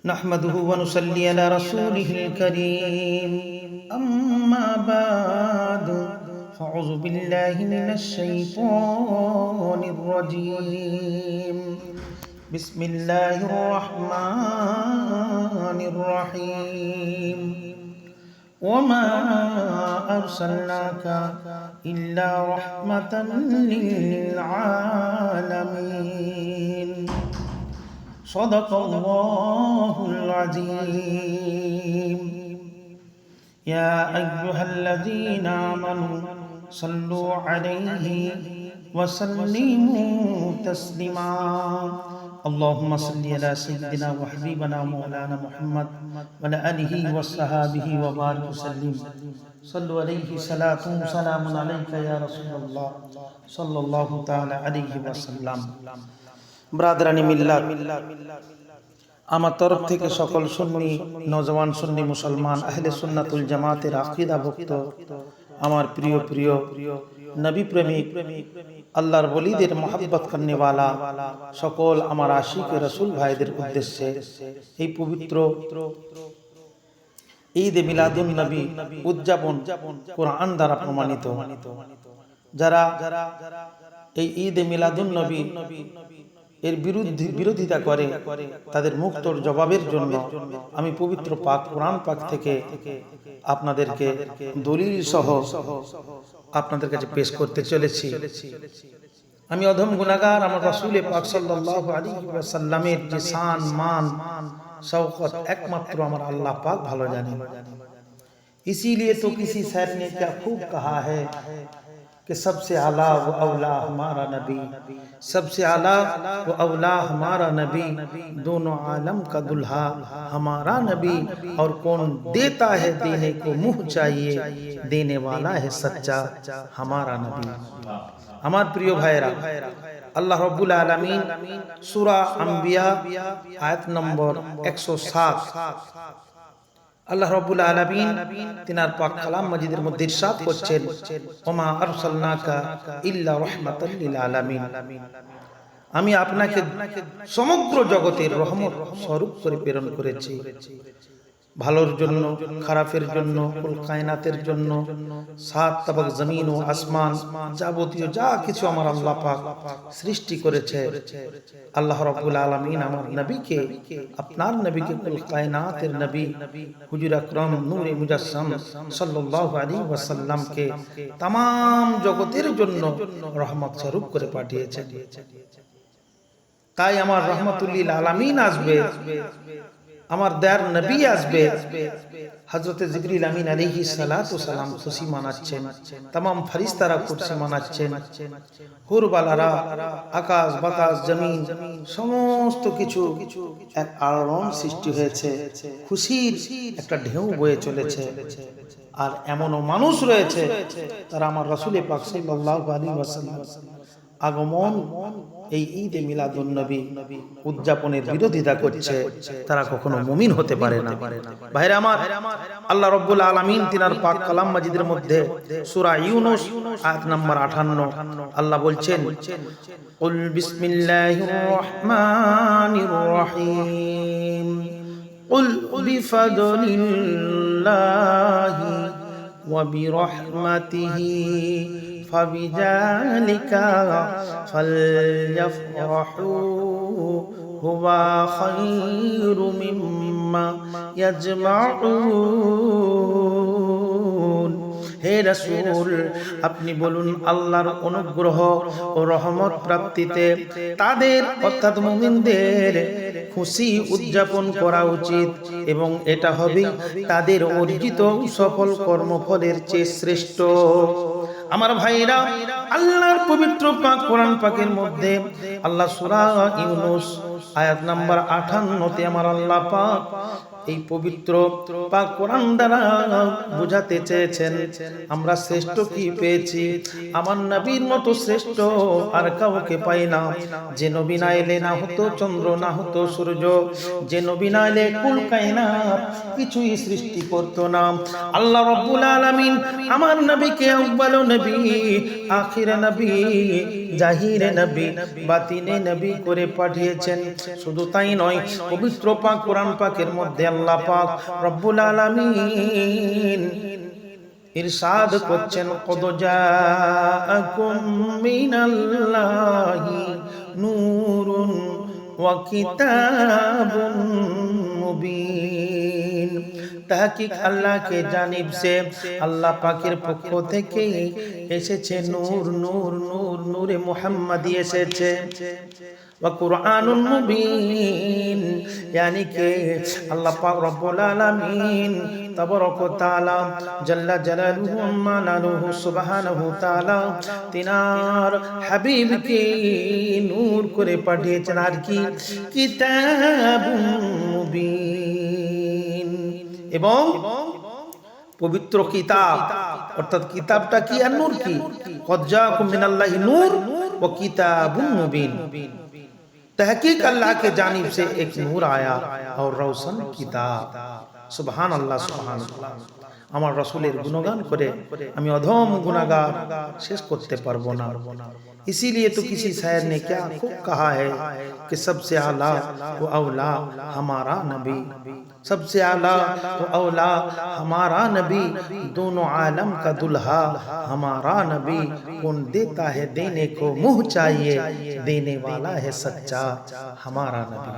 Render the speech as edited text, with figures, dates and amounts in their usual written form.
نحمده ونصلي على رسوله الكريم أما بعد فأعوذ بالله من الشيطان الرجيم بسم الله الرحمن الرحيم وما أرسلناك إلا رحمة للعالمين صدق الله العظيم يا أيها الذين آمنوا صلوا عليه وسلموا تسليما اللهم صل على سيدنا وحبيبنا مولانا محمد وعلى آله وصحبه وبارك وسلم صلوا عليه صلاة سلام عليك يا رسول الله صلى الله تعالى عليه وسلم ব্রাদারানি মিল্লাত, আমার তরফ থেকে সকল সুন্নি নওজওয়ান সুন্নি মুসলমান আহলে সুন্নাতুল জামাতের আকীদাভুক্ত আমার প্রিয় প্রিয় নবী প্রেমিক আল্লাহর ওলিদের মহব্বত করনেওয়ালা সকল আমার আশিক রাসূল ভাইদের উদ্দেশ্যে এই পবিত্র ঈদ মিলাদুন নবী উদযাপন কোরআন দ্বারা প্রমাণিত। যারা এই ঈদ মিলাদুন নবী এর বিরোধিতা করে তাদের মুক্তর জবাবের জন্য আমি পবিত্র পাক কোরআন পাক থেকে আপনাদেরকে দলিল সহ আপনাদের কাছে পেশ করতে চলেছি। আমি অধম গুনাহগার, আমার রাসূল পাক সাল্লাল্লাহু আলাইহি ওয়াসাল্লামের যে শান মান শওকত একমাত্র আমার আল্লাহ পাক ভালো জানেন। इसीलिए तो किसी शायर ने क्या खूब कहा है कि सबसे आला व अवला हमारा नबी, सबसे आला व अवला हमारा नबी, दोनों आलम का दुल्हा हमारा नबी, और कौन देता है देने को मुँह चाहिए, देने वाला है सच्चा हमारा नबी। আমার প্রিয় ভাইরা, আল্লাহ রাব্বুল আলামিন সূরা আম্বিয়া আয়াত নম্বর 107 আল্লাহ রাব্বুল আলামিন তিনার পাক কালাম মাজিদের মধ্যে ইরশাদ করছেন, ওমা আরসালনাকা ইল্লা রাহমাতাল লিল আলামিন, আমি আপনাকে সমগ্র জগতের রহমত স্বরূপ করে প্রেরণ করেছি। ভালোর জন্য, খারাপের জন্য, কুল কায়নাতের জন্য, সাত তাবক জমিন ও আসমান যাবতীয় যা কিছু আমার আল্লাহ পাক সৃষ্টি করেছে, আল্লাহ রাব্বুল আলামিন আমার নবীকে, আপনার নবীকে, কুল কায়নাতের নবী হুজুর আকরাম নূরে মুজাসসাম সাল্লাল্লাহু আলাইহি ওয়াসাল্লামকে तमाम জগতের জন্য রহমত স্বরূপ করে পাঠিয়েছেন। তাই আমার রহমাতুল লিল আলামিন আসবে, আমার দয়ার নবী আসবে। হযরত জিবরিল আমিন আলাইহিস সালাতু সালাম খুশি মানাচ্ছেন, तमाम ফেরেশতারা খুশি মানাচ্ছেন, হুরবালারা, আকাশ বাতাস জমিন সমস্ত কিছু এক আলোড়ন সৃষ্টি হয়েছে, খুশির একটা ঢেউ বয়ে চলেছে। আর এমনও মানুষ রয়েছে তারা আমার রাসূল পাক সাল্লাল্লাহু আলাইহি ওয়াসাল্লাম আগমন এই ঈদে মিলাদুন নবী উদযাপনের বিরোধিতা করছে, তারা কখনো মুমিন হতে পারে না। ভাইরা আমার, আল্লাহ রাব্বুল আলামিন তিনার পাক কালাম মাজিদের মধ্যে সূরা ইউনূস আয়াত নাম্বার 58 আল্লাহ বলছেন, কুল বিসমিল্লাহির রহমানির রহিম, কুল বিফাদলিল্লাহি ওয়া বিরহমাতিহি فبذلك فليفرحوا هو خير مما يجمعون। হে রাসূল, আপনি বলুন আল্লাহর অনুগ্রহ ও রহমত প্রাপ্তিতে তাদের অর্থাৎ মুমিনদের খুশি উদযাপন করা উচিত, এবং এটা হবে তাদের অর্জিত সফল কর্মফলের চেয়ে শ্রেষ্ঠ। আমার ভাইরা, আল্লাহর পবিত্র পাক কোরআন পাকের মধ্যে আল্লাহ সূরা ইউনূস আয়াত নাম্বার 58 তে আমার আল্লাহ পাক এই পবিত্র পাক কোরআন দ্বারা বুঝাতে চেয়েছেন আমরা শ্রেষ্ঠ কি পেয়েছি। আমার নবীর মতো শ্রেষ্ঠ আর কাউকে পাই না। যে নবী না এলে না হতো চন্দ্র, না হতো সূর্য, যে নবী না এলে কুল কায়নাত কিছুই সৃষ্টি করতো না। আল্লাহ রাব্বুল আলামিন আমার নবীকে আউয়াল নবী, আখির নবী, জাহির নবী, বাতিনে নবী করে পাঠিয়েছেন। শুধু তাই নয়, পবিত্র পাক কোরআন পাকের মধ্যে আল্লাহ পাক রব্বুল আলামিন ইরশাদ করছেন, কদ জাআকুম মিনাল্লাহি নূরুন ওয়া কিতাবুম মুবিন। তাহকিক আল্লাহ কে জানিব সে, আল্লাহ পাকের পক্ষ থেকে এসেছে নূর, নূর, নূর, নূরে মুহাম্মাদি এসেছে। ওয়া কুরআনুন মুবিন, यानी के अल्लाह पाक रब्बुल आलमीन तबारक व तआला जल्ला जलालुहु अम्मा नालुहु सुबहानहु तआला तिनार हबीब के नूर करे पाठिয়েছেন আর কি কিতাবুম মুবিন, এবং পবিত্র কিতাব। অর্থাৎ কিতাবটা কি আর নূর কি? কদ জাআকুম মিনাল্লাহি নূর ওয়া কিতাবুম মুবিন। तहकीक अल्लाह के जानिब से एक नूर आया और रोशन किताब। सुबहान अल्लाह, सुबहान अल्लाह। আমার রাসূলের গুণগান করে আমি অধম গুনাহগার শেষ করতে পারবো না। इसीलिए तो किसी शायर ने क्या खूब कहा है कि सबसे आला व औला हमारा नबी, सबसे आला व औला हमारा नबी, दोनों आलम का दुल्हा हमारा नबी। कौन देता है देने को मुँह चाहिए, देने वाला है सच्चा हमारा नबी।